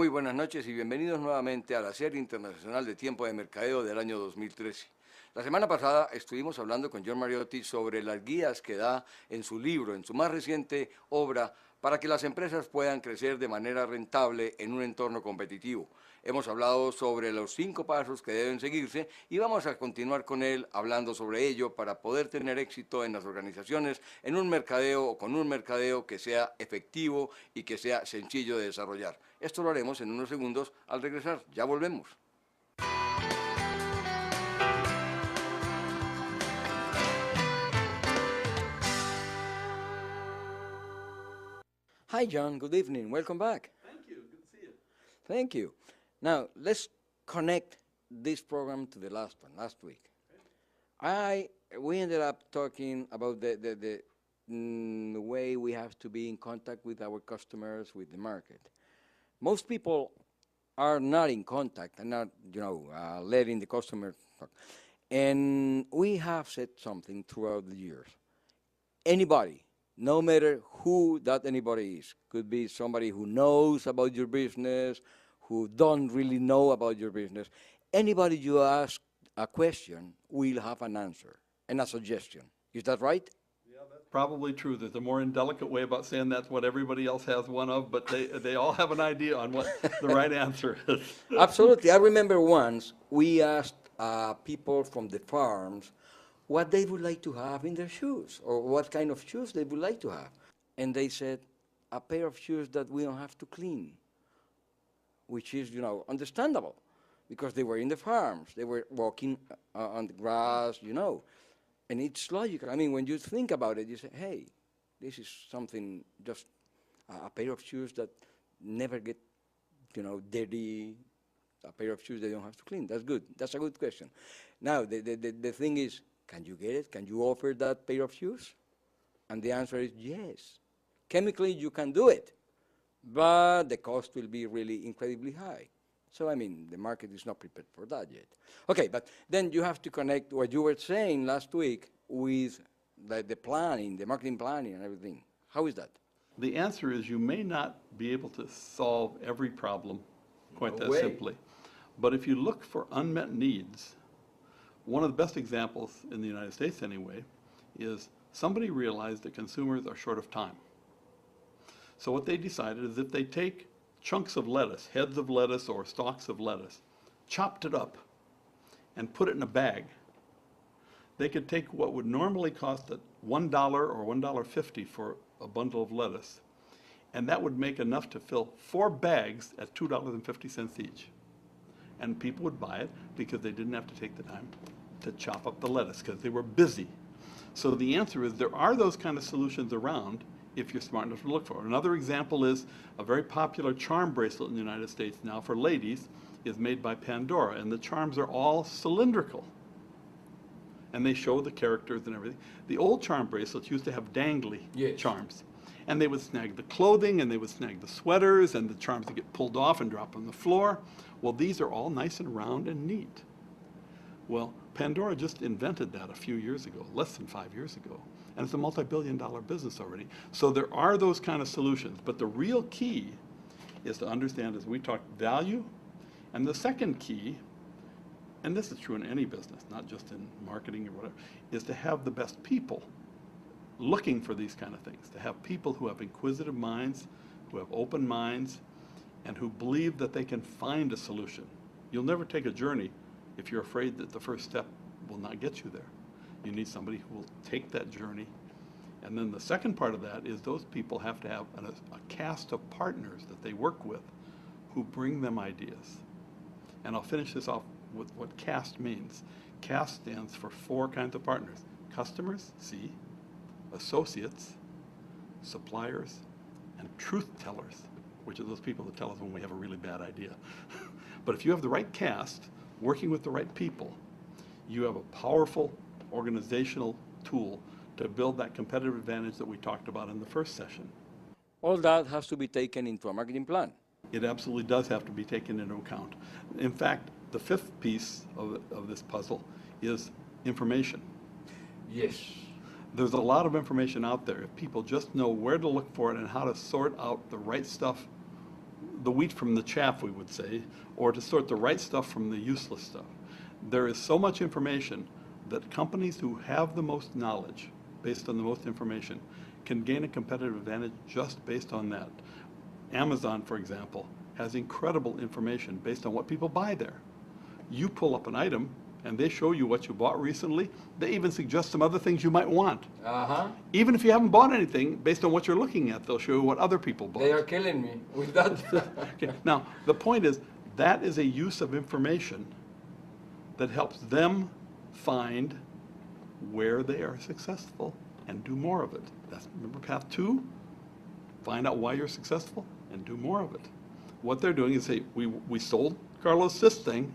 Muy buenas noches y bienvenidos nuevamente a la serie internacional de tiempo de mercadeo del año 2013. La semana pasada estuvimos hablando con John Mariotti sobre las guías que da en su libro, en su más reciente obra, para que las empresas puedan crecer de manera rentable en un entorno competitivo. Hemos hablado sobre los 5 pasos que deben seguirse y vamos a continuar con él hablando sobre ello para poder tener éxito en las organizaciones, en un mercadeo o con un mercadeo que sea efectivo y que sea sencillo de desarrollar. Esto lo haremos en unos segundos al regresar. Ya volvemos. Hi, John. Good evening. Welcome back. Thank you. Good to see you. Thank you. Now, let's connect this program to the last one, last week. We ended up talking about the way we have to be in contact with our customers, with the market. Most people are not in contact and not, letting the customer talk. And we have said something throughout the years. Anybody, no matter who that anybody is, could be somebody who knows about your business, who don't really know about your business. Anybody you ask a question will have an answer and a suggestion. Is that right? Yeah, that's probably true. There's a more indelicate way about saying that's what everybody else has one of, but they all have an idea on what the right answer is. Absolutely. I remember once we asked people from the farms what they would like to have in their shoes, or what kind of shoes they would like to have. And they said, a pair of shoes that we don't have to clean, which is, understandable, because they were in the farms, they were walking on the grass, and it's logical. I mean, when you think about it, you say, hey, this is something, just a pair of shoes that never get, dirty, a pair of shoes they don't have to clean. That's good. That's a good question. Now, the thing is, can you get it? Can you offer that pair of shoes? And the answer is yes. Chemically, you can do it, but the cost will be really incredibly high. So, I mean, the market is not prepared for that yet. Okay, but then you have to connect what you were saying last week with the planning, the marketing planning and everything. How is that? The answer is you may not be able to solve every problem quite that simply. But if you look for unmet needs, one of the best examples in the United States anyway is somebody realized that consumers are short of time. So what they decided is if they take chunks of lettuce, heads of lettuce or stalks of lettuce, chopped it up and put it in a bag, they could take what would normally cost $1 or $1.50 for a bundle of lettuce, and that would make enough to fill 4 bags at $2.50 each. And people would buy it because they didn't have to take the time to chop up the lettuce because they were busy. So the answer is there are those kind of solutions around if you're smart enough to look for it. Another example is a very popular charm bracelet in the United States now for ladies is made by Pandora, and the charms are all cylindrical. And they show the characters and everything. The old charm bracelets used to have dangly charms. And they would snag the clothing, and they would snag the sweaters, and the charms would get pulled off and drop on the floor. Well, these are all nice and round and neat. Well, Pandora just invented that a few years ago, less than 5 years ago. And it's a multi-billion-dollar business already. So there are those kind of solutions. But the real key is to understand, as we talk, value. And the second key, and this is true in any business, not just in marketing or whatever, is to have the best people looking for these kind of things, to have people who have inquisitive minds, who have open minds, and who believe that they can find a solution. You'll never take a journey if you're afraid that the first step will not get you there. You need somebody who will take that journey. And then the second part of that is those people have to have a cast of partners that they work with who bring them ideas. And I'll finish this off with what CAST means. CAST stands for 4 kinds of partners. Customers, C, associates, suppliers, and truth tellers, which are those people that tell us when we have a really bad idea. But if you have the right cast, working with the right people, you have a powerful organizational tool to build that competitive advantage that we talked about in the first session. All that has to be taken into a marketing plan. It absolutely does have to be taken into account. In fact, the 5th piece of this puzzle is information. Yes. There's a lot of information out there. If people just know where to look for it and how to sort out the right stuff the wheat from the chaff, we would say, or to sort the right stuff from the useless stuff. There is so much information that companies who have the most knowledge, based on the most information, can gain a competitive advantage just based on that. Amazon, for example, has incredible information based on what people buy there. You pull up an item, and they show you what you bought recently. They even suggest some other things you might want. Even if you haven't bought anything, based on what you're looking at, they'll show you what other people bought. They are killing me with that. Okay. Now, the point is, that is a use of information that helps them find where they are successful and do more of it. That's, remember path 2? Find out why you're successful and do more of it. What they're doing is say, we sold Carlos this thing,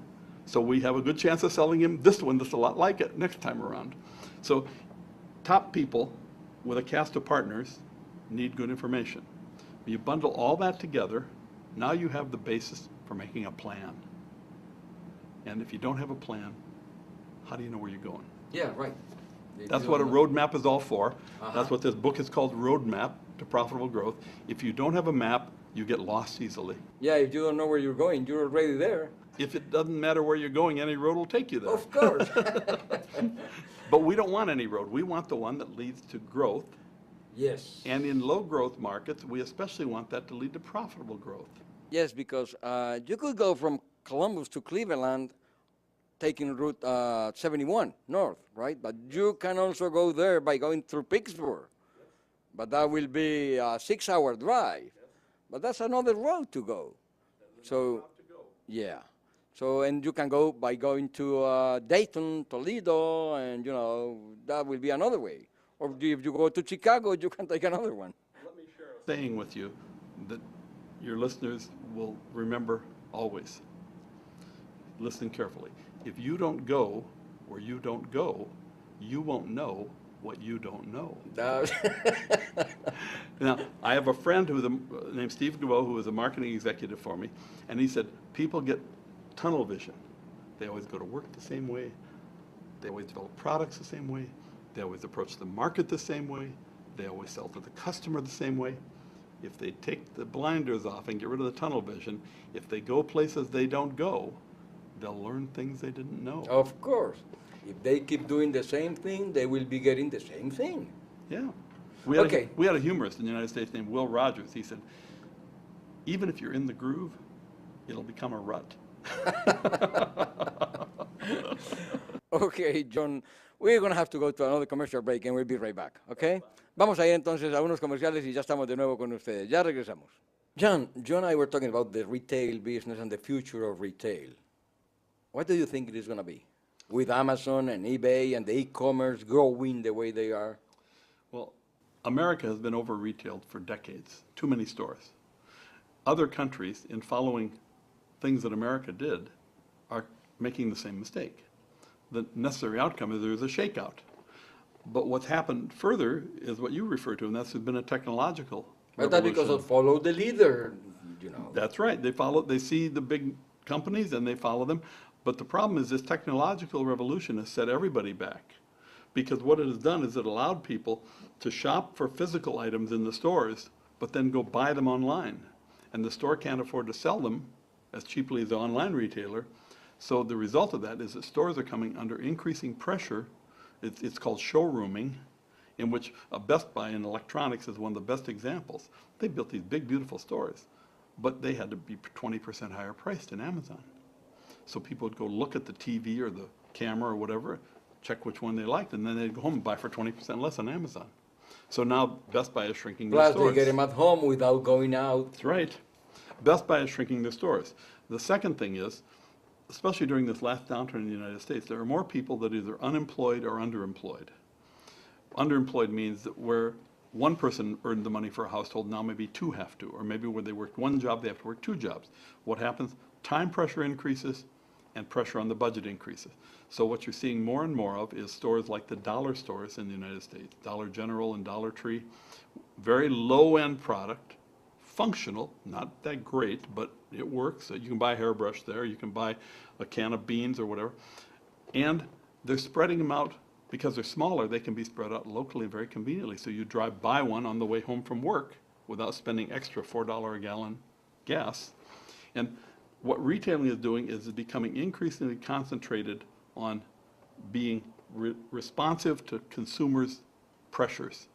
so we have a good chance of selling him this one that's a lot like it next time around. So top people with a cast of partners need good information. You bundle all that together, now you have the basis for making a plan. And if you don't have a plan, how do you know where you're going? Yeah, right. That's what a roadmap is all for. That's what this book is called, Roadmap to Profitable Growth. If you don't have a map, you get lost easily. Yeah, if you don't know where you're going, you're already there. If it doesn't matter where you're going, any road will take you there. Of course. But we don't want any road. We want the one that leads to growth. Yes. And in low growth markets, we especially want that to lead to profitable growth. Yes, because you could go from Columbus to Cleveland taking Route 71 north, right? But you can also go there by going through Pittsburgh. But that will be a 6-hour drive. But that's another road to go. So, yeah. So, and you can go by going to Dayton, Toledo, and, you know, that will be another way. Or if you go to Chicago, you can take another one. Let me share a saying with you that your listeners will remember always. Listen carefully. If you don't go where you don't go, you won't know what you don't know. Now, I have a friend who's named Steve Gouillart, who is a marketing executive for me, and he said, people get tunnel vision. They always go to work the same way. They always develop products the same way. They always approach the market the same way. They always sell to the customer the same way. If they take the blinders off and get rid of the tunnel vision, if they go places they don't go, they'll learn things they didn't know. Of course. If they keep doing the same thing, they will be getting the same thing. Yeah. We had a humorist in the United States named Will Rogers. He said, even if you're in the groove, it'll become a rut. Okay, John, we're going to have to go to another commercial break and we'll be right back, okay? Vamos a ir entonces a unos comerciales y ya estamos de nuevo con ustedes. Ya regresamos. John and I were talking about the retail business and the future of retail. What do you think it is going to be with Amazon and eBay and the e-commerce growing the way they are? Well, America has been over-retailed for decades, too many stores. Other countries, in following things that America did, are making the same mistake. The necessary outcome is there's a shakeout. But what's happened further is what you refer to, and that's been a technological But that's because of follow the leader, you know. That's right. They see the big companies and they follow them. But the problem is this technological revolution has set everybody back. Because what it has done is it allowed people to shop for physical items in the stores, but then go buy them online. And the store can't afford to sell them as cheaply as the online retailer. So the result of that is that stores are coming under increasing pressure. It's called showrooming, in which a Best Buy in electronics is one of the best examples. They built these big, beautiful stores, but they had to be 20% higher priced than Amazon. So people would go look at the TV or the camera or whatever, check which one they liked, and then they'd go home and buy for 20% less on Amazon. So now Best Buy is shrinking their stores. Plus they get them at home without going out. That's right. Best Buy is shrinking their stores. The second thing is, especially during this last downturn in the United States, there are more people that are either unemployed or underemployed. Underemployed means that where one person earned the money for a household, now maybe two have to, or maybe where they worked one job, they have to work two jobs. What happens? Time pressure increases and pressure on the budget increases. So what you're seeing more and more of is stores like the dollar stores in the United States, Dollar General and Dollar Tree, very low-end product, functional, not that great, but it works. You can buy a hairbrush there, you can buy a can of beans or whatever. And they're spreading them out because they're smaller, they can be spread out locally very conveniently. So you drive by one on the way home from work without spending extra $4 a gallon gas. And what retailing is doing is becoming increasingly concentrated on being responsive to consumers' pressures,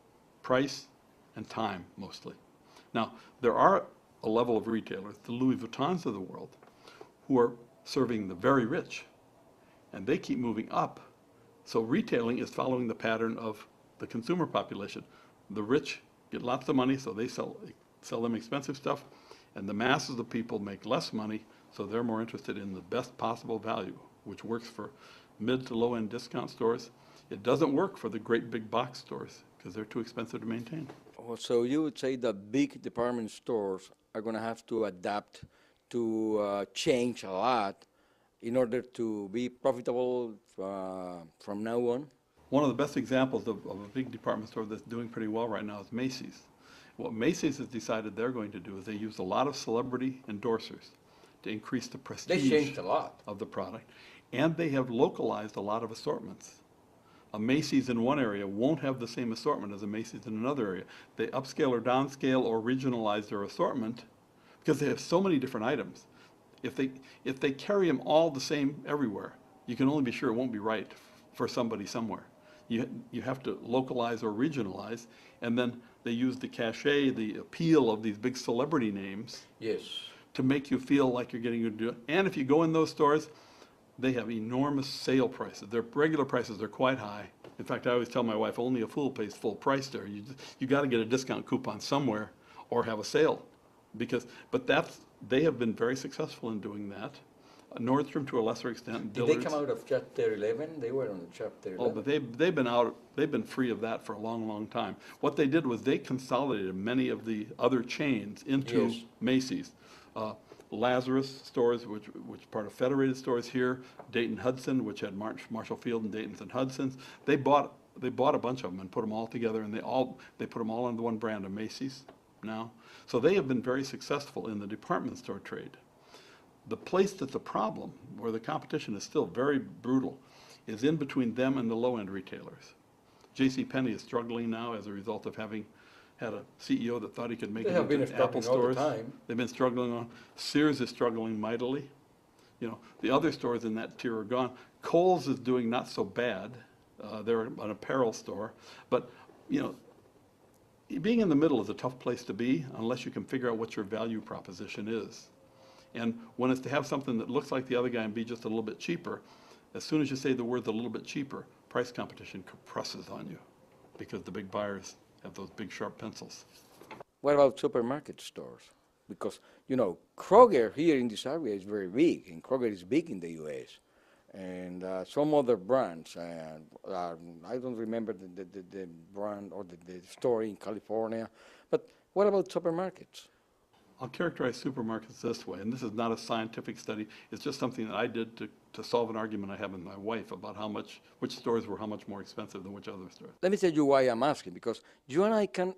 price and time mostly. Now, there are a level of retailers, the Louis Vuittons of the world, who are serving the very rich, and they keep moving up. So retailing is following the pattern of the consumer population. The rich get lots of money, so they sell them expensive stuff, and the masses of people make less money, so they're more interested in the best possible value, which works for mid to low-end discount stores. It doesn't work for the great big box stores because they're too expensive to maintain. Oh, so you would say that big department stores are going to have to adapt to change a lot in order to be profitable from now on? One of the best examples of a big department store that's doing pretty well right now is Macy's. What Macy's has decided they're going to do is they use a lot of celebrity endorsers to increase the They prestige changed a lot. of the product, and they have localized a lot of assortments. A Macy's in one area won't have the same assortment as a Macy's in another area. They upscale or downscale or regionalize their assortment because they have so many different items. If they carry them all the same everywhere, you can only be sure it won't be right for somebody somewhere. You have to localize or regionalize, and then they use the cachet, the appeal of these big celebrity names Yes. to make you feel like you're getting a deal. And if you go in those stores, they have enormous sale prices. Their regular prices are quite high. In fact, I always tell my wife, only a fool pays full price there. You got to get a discount coupon somewhere or have a sale. They have been very successful in doing that. Nordstrom to a lesser extent. Did they come out of Chapter 11? They were on Chapter 11. Oh, but they've been free of that for a long, long time. What they did was they consolidated many of the other chains into Yes. Macy's. Lazarus stores, which part of Federated Stores here, Dayton Hudson, which had Marshall Field and Dayton's and Hudson's. They bought a bunch of them and put them all together, and they put them all under one brand of Macy's now. So they have been very successful in the department store trade. The place that's a problem, where the competition is still very brutal, is in between them and the low-end retailers. JCPenney is struggling now as a result of having had a CEO that thought he could make They it have been into Apple struggling all the stores. time. They've been struggling on. Sears is struggling mightily. The other stores in that tier are gone. Kohl's is doing not so bad. They're an apparel store. But, being in the middle is a tough place to be unless you can figure out what your value proposition is. And when it's to have something that looks like the other guy and be just a little bit cheaper, as soon as you say the words a little bit cheaper, price competition compresses on you because the big buyers have those big sharp pencils. What about supermarket stores? Because, Kroger here in this area is very big, and Kroger is big in the U.S. And some other brands, I don't remember the brand or the store in California, but what about supermarkets? I'll characterize supermarkets this way, and this is not a scientific study, it's just something that I did to solve an argument I have with my wife about which stores were how much more expensive than which other stores. Let me tell you why I'm asking, because you and I can,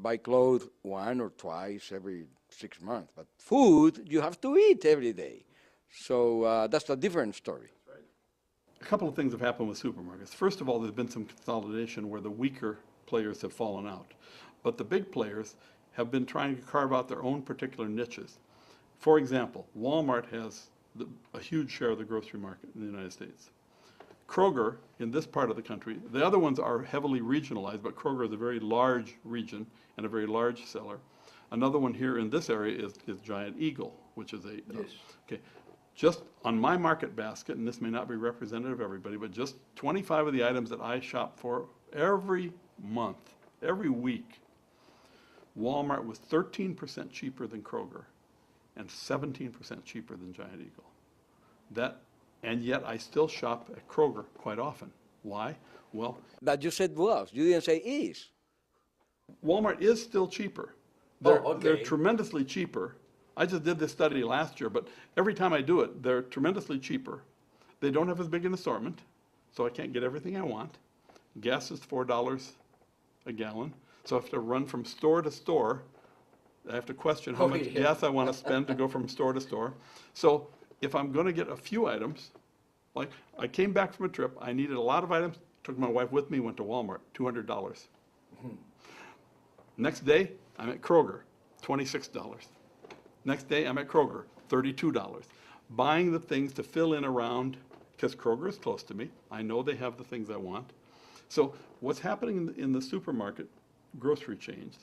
buy clothes one or twice every 6 months, but food you have to eat every day. So that's a different story. A couple of things have happened with supermarkets. First of all, there's been some consolidation where the weaker players have fallen out. But the big players have been trying to carve out their own particular niches. For example, Walmart has a huge share of the grocery market in the United States. Kroger, in this part of the country, the other ones are heavily regionalized, but Kroger is a very large region and a very large seller. Another one here in this area is Giant Eagle, which is okay. Just on my market basket, and this may not be representative of everybody, but just 25 of the items that I shop for every month, every week, Walmart was 13% cheaper than Kroger and 17% cheaper than Giant Eagle. And yet I still shop at Kroger quite often. Why? Well, But you said was, you didn't say is. Walmart is still cheaper. They're tremendously cheaper. I just did this study last year, but every time I do it, they're tremendously cheaper. They don't have as big an assortment, so I can't get everything I want. Gas is $4 a gallon. So I have to run from store to store. I have to question how much gas I want to spend to go from store to store. So if I'm going to get a few items, like I came back from a trip, I needed a lot of items, took my wife with me, went to Walmart, $200. Next day, I'm at Kroger, $26. Next day, I'm at Kroger, $32. Buying the things to fill in around, because Kroger is close to me. I know they have the things I want. So what's happening in the supermarket grocery chains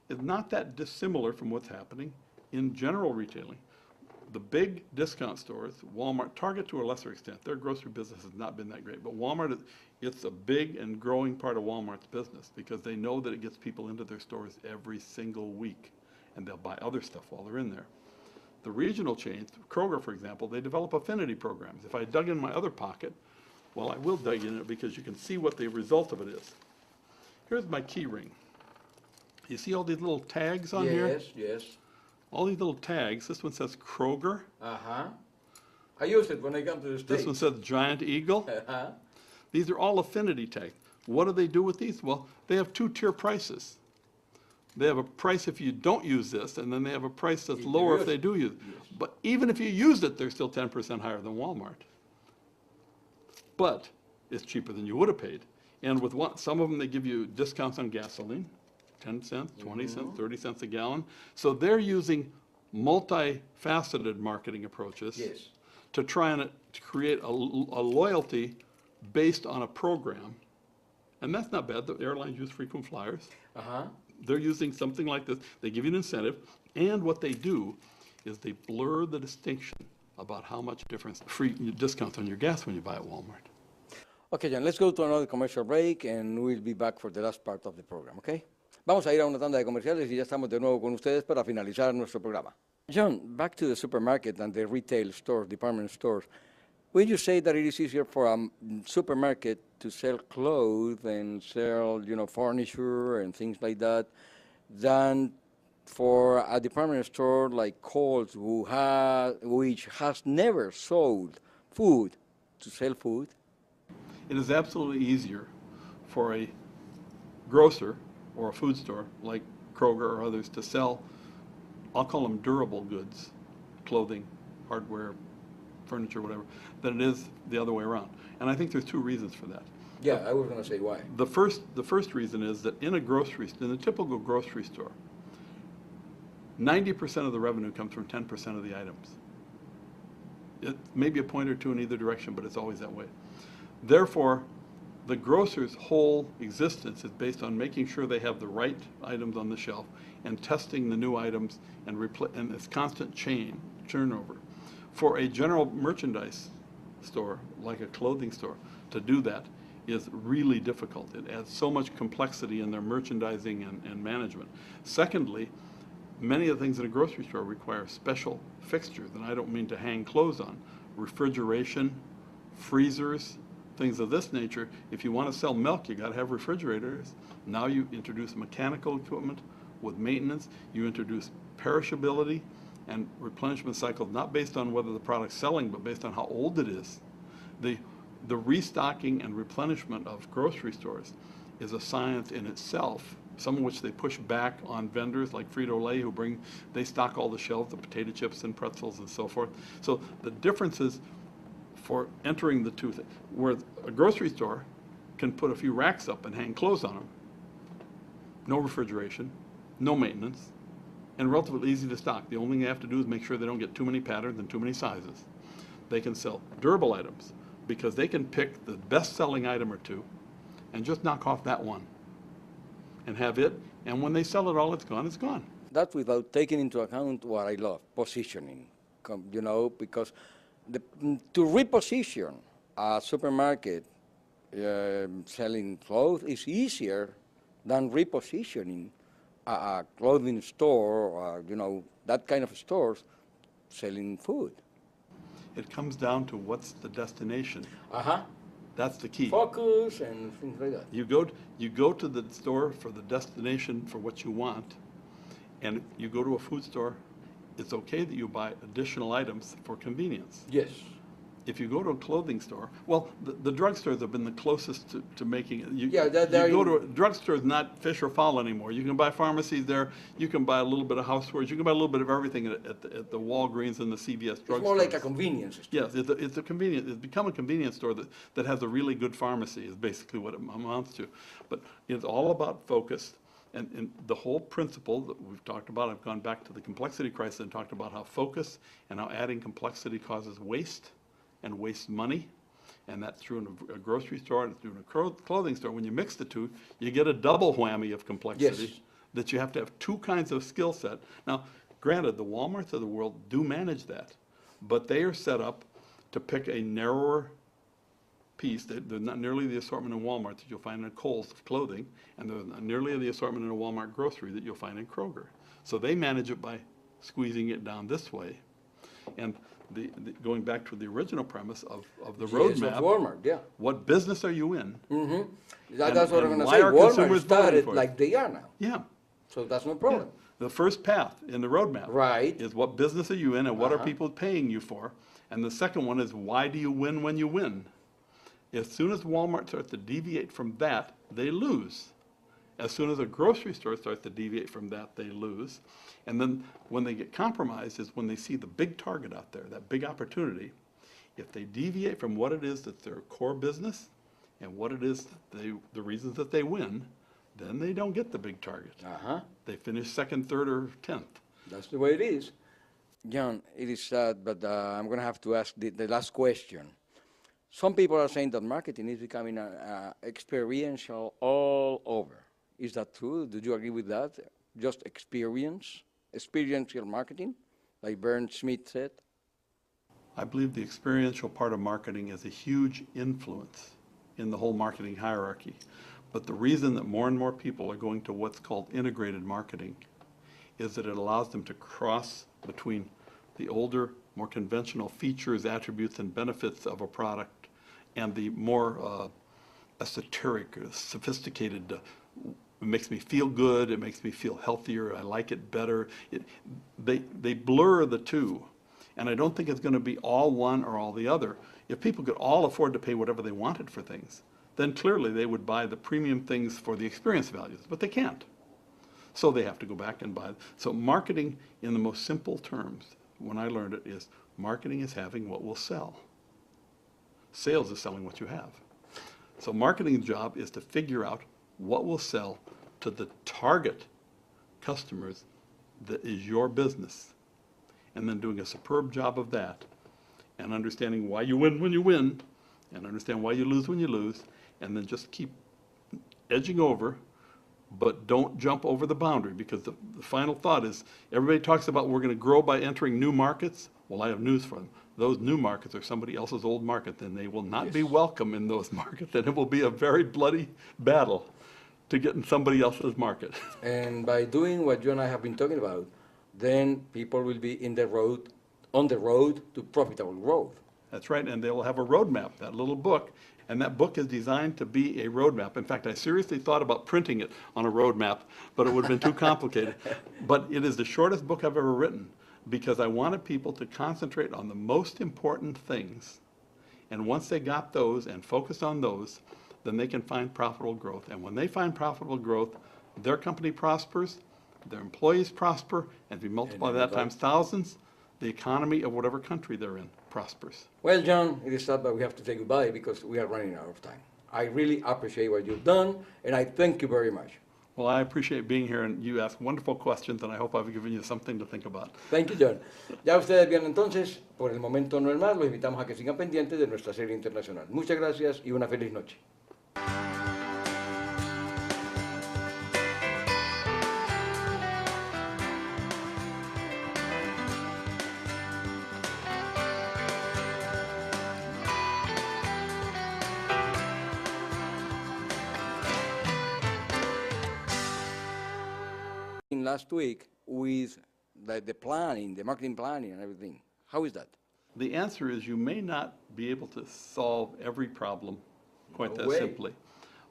is not that dissimilar from what's happening in general retailing. The big discount stores, Walmart, Target to a lesser extent, their grocery business has not been that great. But Walmart, it's a big and growing part of Walmart's business because they know that it gets people into their stores every single week, and they'll buy other stuff while they're in there. The regional chains, Kroger, for example, they develop affinity programs. If I dug in my other pocket, well, I will dig in it because you can see what the result of it is. Here's my key ring. You see all these little tags on here? Yes, yes. All these little tags. This one says Kroger. Uh-huh. I use it when I come to the States. This one says Giant Eagle. Uh-huh. These are all affinity tags. What do they do with these? Well, they have two-tier prices. They have a price if you don't use this, and then they have a price that's lower if they do use it. Yes. But even if you use it, they're still 10% higher than Walmart. But it's cheaper than you would have paid. And with some of them, they give you discounts on gasoline, 10 cents, 20 cents, 30 cents a gallon. So they're using multifaceted marketing approaches to try and to create a loyalty based on a program. And that's not bad. The airlines use frequent flyers. Uh-huh. They're using something like this. They give you an incentive. And what they do is they blur the distinction about how much difference, free discounts on your gas when you buy at Walmart. Okay, John, let's go to another commercial break and we'll be back for the last part of the program, okay? Vamos a ir a una tanda de comerciales y ya estamos de nuevo con ustedes para finalizar nuestro programa. John, back to the supermarket and the retail stores, department stores. Will you say that it is easier for a supermarket to sell clothes and sell, furniture and things like that than for a department store like Kohl's, which has never sold food, to sell food? It is absolutely easier for a grocer or a food store like Kroger or others to sell, I'll call them durable goods, clothing, hardware, furniture, whatever, than it is the other way around. And I think there's two reasons for that. Yeah, I was going to say why. The first reason is that in a typical grocery store, 90% of the revenue comes from 10% of the items. It may be a point or two in either direction, but it's always that way. Therefore, the grocer's whole existence is based on making sure they have the right items on the shelf and testing the new items and this constant turnover. For a general merchandise store, like a clothing store, to do that is really difficult. It adds so much complexity in their merchandising and management. Secondly, many of the things in a grocery store require special fixtures, and I don't mean to hang clothes on. Refrigeration, freezers, things of this nature. If you want to sell milk, you got to have refrigerators. Now you introduce mechanical equipment with maintenance. You introduce perishability and replenishment cycles, not based on whether the product's selling, but based on how old it is. The restocking and replenishment of grocery stores is a science in itself, some of which they push back on vendors like Frito-Lay they stock all the shelves, the potato chips and pretzels and so forth. So the differences for entering the two things, where a grocery store can put a few racks up and hang clothes on them, no refrigeration, no maintenance, and relatively easy to stock. The only thing they have to do is make sure they don't get too many patterns and too many sizes. They can sell durable items because they can pick the best-selling item or two and just knock off that one and have it, and when they sell it all, it's gone, it's gone. That's without taking into account what I love, positioning, because to reposition a supermarket selling clothes is easier than repositioning a clothing store or, that kind of stores selling food. It comes down to what's the destination. Uh-huh. That's the key. Focus and things like that. You go to the store for the destination for what you want, and you go to a food store, it's okay that you buy additional items for convenience. Yes. If you go to a clothing store, well, the drugstores have been the closest to making it. You Yeah, go to a drugstore is not fish or fowl anymore. You can buy pharmacies there. You can buy a little bit of housewares. You can buy a little bit of everything at the Walgreens and the CVS drugstores. It's more like a convenience store. Yes, it's a convenience. It's become a convenience store that has a really good pharmacy is basically what it amounts to. But it's all about focus. And the whole principle that we've talked about, I've gone back to the complexity crisis and talked about how focus and how adding complexity causes waste and wastes money. And that's true in a grocery store and it's true in a clothing store. When you mix the two, you get a double whammy of complexity. Yes. That you have to have two kinds of skill set. Now, granted, the Walmarts of the world do manage that, but they are set up to pick a narrower piece. They're not nearly the assortment in Walmart that you'll find in Kohl's clothing, and they're not nearly the assortment in a Walmart grocery that you'll find in Kroger. So they manage it by squeezing it down this way. And going back to the original premise of the roadmap, of Walmart, yeah. what business are you in? That's what I'm going to why say. are Walmart consumers voting started for it? like they are now. Yeah. So that's no problem. The first path in the roadmap Right. is what business are you in and what are people paying you for? And the second one is why do you win when you win? As soon as Walmart starts to deviate from that, they lose. As soon as a grocery store starts to deviate from that, they lose. And then when they get compromised is when they see the big target out there, that big opportunity. If they deviate from what it is that's their core business and what it is the reasons that they win, then they don't get the big target. They finish second, third, or 10th. That's the way it is. John, it is sad, but I'm going to have to ask the last question. Some people are saying that marketing is becoming experiential all over. Is that true? Do you agree with that? Just experiential marketing, like Bernd Schmidt said? I believe the experiential part of marketing is a huge influence in the whole marketing hierarchy. But the reason that more and more people are going to what's called integrated marketing is that it allows them to cross between the older, more conventional features, attributes, and benefits of a product and the more esoteric, sophisticated, it makes me feel good, it makes me feel healthier, I like it better. They blur the two. And I don't think it's going to be all one or all the other. If people could all afford to pay whatever they wanted for things, then clearly they would buy the premium things for the experience values, but they can't. So they have to go back and buy. So marketing in the most simple terms, when I learned it, is marketing is having what will sell. Sales is selling what you have. So marketing's job is to figure out what will sell to the target customers that is your business. And then doing a superb job of that and understanding why you win when you win and understand why you lose when you lose, and then just keep edging over, but don't jump over the boundary, because the final thought is everybody talks about we're going to grow by entering new markets. Well, I have news for them. Those new markets are somebody else's old market, and they will not be welcome in those markets, and it will be a very bloody battle to get in somebody else's market. And by doing what you and I have been talking about, then people will be on the road to profitable growth. That's right, and they will have a roadmap, that little book, and that book is designed to be a roadmap. In fact, I seriously thought about printing it on a roadmap, but it would have been too complicated. But it is the shortest book I've ever written, because I wanted people to concentrate on the most important things. And once they got those and focused on those, then they can find profitable growth. And when they find profitable growth, their company prospers, their employees prosper, and if you multiply that times thousands, the economy of whatever country they're in prospers. Well, John, it is sad that we have to say goodbye because we are running out of time. I really appreciate what you've done, and I thank you very much. Well, I appreciate being here, and you ask wonderful questions, and I hope I've given you something to think about. Thank you, John. Ya ustedes vieron entonces, por el momento no es más, los invitamos a que sigan pendientes de nuestra serie internacional. Muchas gracias y una feliz noche. Last week with the planning, the marketing planning and everything. How is that? The answer is you may not be able to solve every problem quite that simply.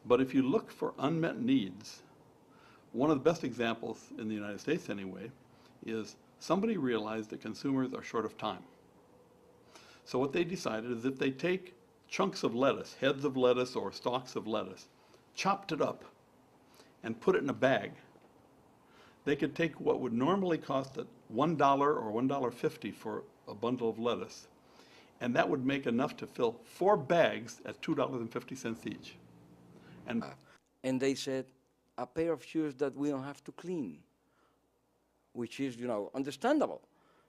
But if you look for unmet needs, one of the best examples in the United States anyway is somebody realized that consumers are short of time. So what they decided is if they take chunks of lettuce, heads of lettuce or stalks of lettuce, chopped it up and put it in a bag, they could take what would normally cost $1 or $1.50 for a bundle of lettuce, and that would make enough to fill 4 bags at $2.50 each. And they said, a pair of shoes that we don't have to clean, which is, understandable,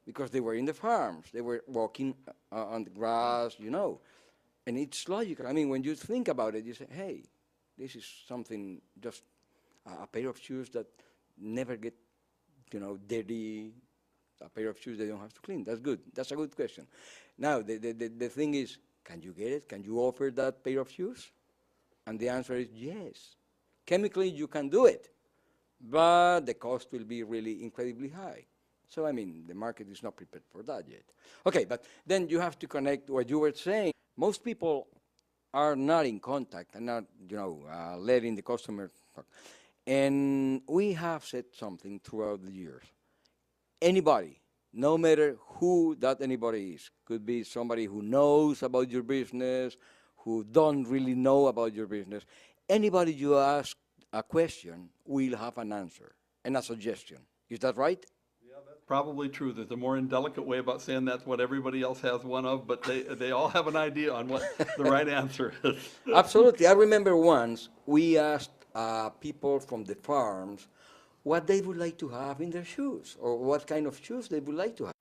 because they were in the farms, they were walking on the grass, and it's logical. I mean, when you think about it, you say, hey, this is something, just a pair of shoes that never get, dirty, a pair of shoes they don't have to clean. That's good. That's a good question. Now, the thing is, can you get it? Can you offer that pair of shoes? And the answer is yes. Chemically, you can do it, but the cost will be really incredibly high. So, I mean, the market is not prepared for that yet. Okay, but then you have to connect what you were saying. Most people are not in contact and not, letting the customer talk. And we have said something throughout the years. Anybody, no matter who that anybody is, could be somebody who knows about your business, who don't really know about your business. Anybody you ask a question will have an answer and a suggestion. Is that right? Probably true. There's a more indelicate way about saying that's what everybody else has one of, but they all have an idea on what the right answer is. Absolutely. I remember once we asked people from the farms what they would like to have in their shoes, or what kind of shoes they would like to have.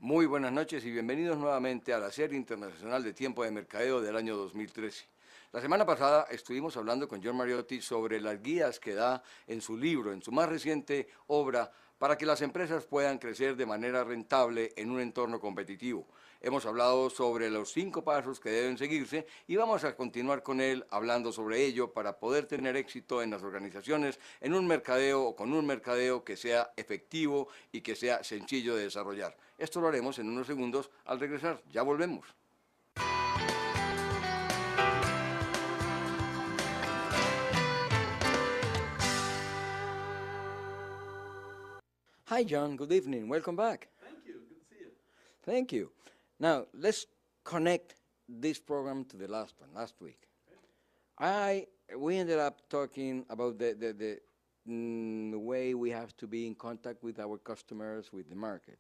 Muy buenas noches y bienvenidos nuevamente a la serie internacional de tiempo de mercadeo del año 2013. La semana pasada estuvimos hablando con John Mariotti sobre las guías que da en su libro, en su más reciente obra, para que las empresas puedan crecer de manera rentable en un entorno competitivo. Hemos hablado sobre los 5 pasos que deben seguirse y vamos a continuar con él hablando sobre ello para poder tener éxito en las organizaciones, en un mercadeo o con un mercadeo que sea efectivo y que sea sencillo de desarrollar. Esto lo haremos en unos segundos al regresar. Ya volvemos. Hi, John. Good evening. Welcome back. Thank you. Good to see you. Thank you. Now, let's connect this program to the last one, last week. We ended up talking about the way we have to be in contact with our customers, with the market.